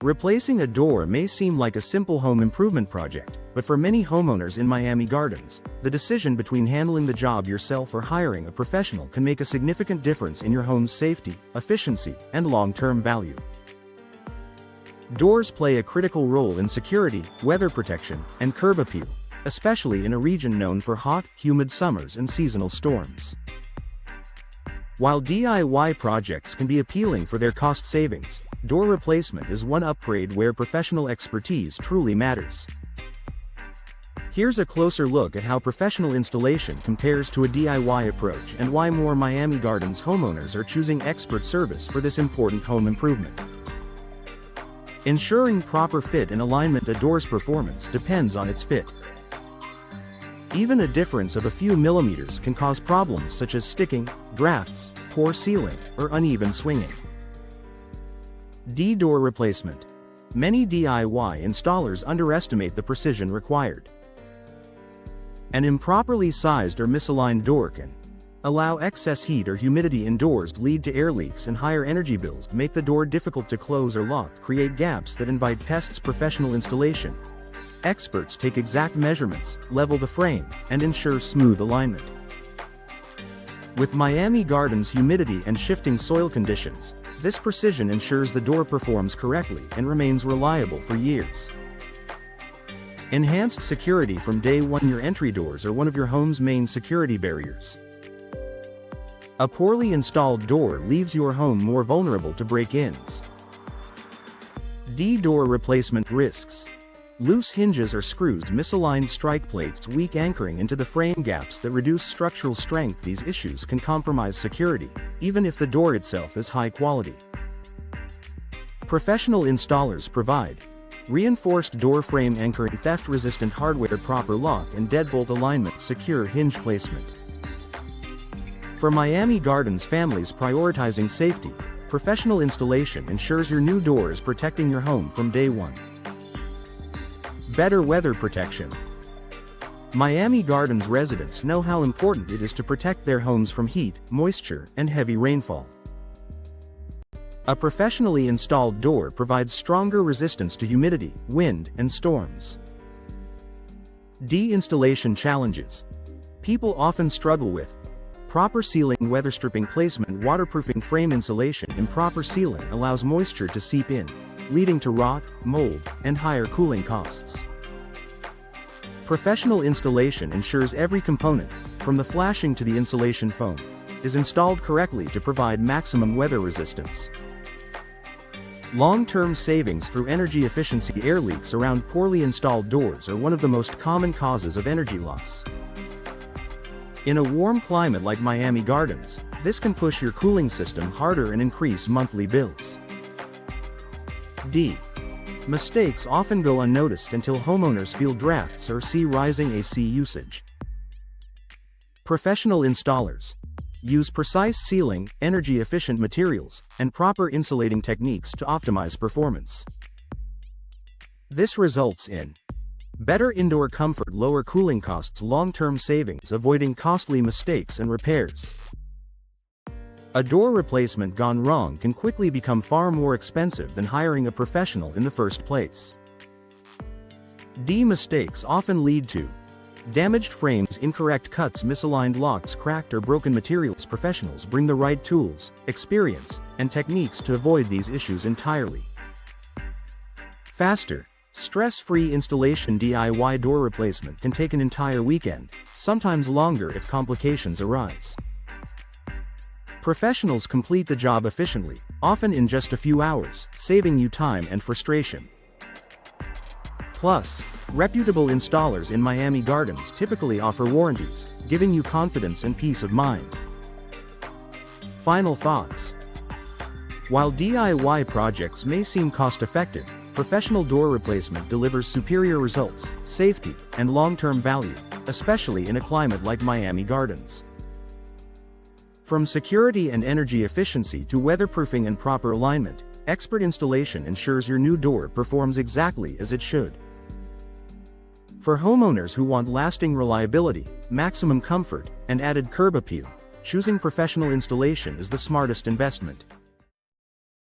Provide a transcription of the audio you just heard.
Replacing a door may seem like a simple home improvement project, but for many homeowners in Miami Gardens, the decision between handling the job yourself or hiring a professional can make a significant difference in your home's safety, efficiency, and long-term value. Doors play a critical role in security, weather protection, and curb appeal, especially in a region known for hot, humid summers and seasonal storms. While DIY projects can be appealing for their cost savings, door replacement is one upgrade where professional expertise truly matters. Here's a closer look at how professional installation compares to a DIY approach and why more Miami Gardens homeowners are choosing expert service for this important home improvement. Ensuring proper fit and alignment. A door's performance depends on its fit. Even a difference of a few millimeters can cause problems such as sticking, drafts, poor sealing, or uneven swinging. Door replacement. Many DIY installers underestimate the precision required. An improperly sized or misaligned door can allow excess heat or humidity indoors, lead to air leaks and higher energy bills, make the door difficult to close or lock, create gaps that invite pests. Professional installation. Experts take exact measurements, level the frame, and ensure smooth alignment. With Miami Gardens' humidity and shifting soil conditions, this precision ensures the door performs correctly and remains reliable for years. Enhanced security from day one. Your entry doors are one of your home's main security barriers. A poorly installed door leaves your home more vulnerable to break-ins. Door replacement risks. Loose hinges or screws, misaligned strike plates, weak anchoring into the frame, gaps that reduce structural strength. These issues can compromise security, even if the door itself is high quality. Professional installers provide reinforced door frame anchoring, theft-resistant hardware, proper lock and deadbolt alignment, secure hinge placement. For Miami Gardens families prioritizing safety, professional installation ensures your new door is protecting your home from day one. Better weather protection. Miami Gardens residents know how important it is to protect their homes from heat, moisture, and heavy rainfall. A professionally installed door provides stronger resistance to humidity, wind, and storms. Installation challenges. People often struggle with proper sealing, weather stripping placement, waterproofing frame insulation. Improper sealing allows moisture to seep in, leading to rot, mold, and higher cooling costs. Professional installation ensures every component, from the flashing to the insulation foam, is installed correctly to provide maximum weather resistance. Long-term savings through energy efficiency. Air leaks around poorly installed doors are one of the most common causes of energy loss. In a warm climate like Miami Gardens, this can push your cooling system harder and increase monthly bills. Mistakes often go unnoticed until homeowners feel drafts or see rising AC usage. Professional installers use precise sealing, energy-efficient materials, and proper insulating techniques to optimize performance. This results in better indoor comfort, lower cooling costs, long-term savings, avoiding costly mistakes and repairs. A door replacement gone wrong can quickly become far more expensive than hiring a professional in the first place. Mistakes often lead to damaged frames, incorrect cuts, misaligned locks, cracked or broken materials. Professionals bring the right tools, experience, and techniques to avoid these issues entirely. Faster, stress-free installation. DIY door replacement can take an entire weekend, sometimes longer if complications arise. Professionals complete the job efficiently, often in just a few hours, saving you time and frustration. Plus, reputable installers in Miami Gardens typically offer warranties, giving you confidence and peace of mind. Final thoughts. While DIY projects may seem cost-effective, professional door replacement delivers superior results, safety, and long-term value, especially in a climate like Miami Gardens. From security and energy efficiency to weatherproofing and proper alignment, expert installation ensures your new door performs exactly as it should. For homeowners who want lasting reliability, maximum comfort, and added curb appeal, choosing professional installation is the smartest investment.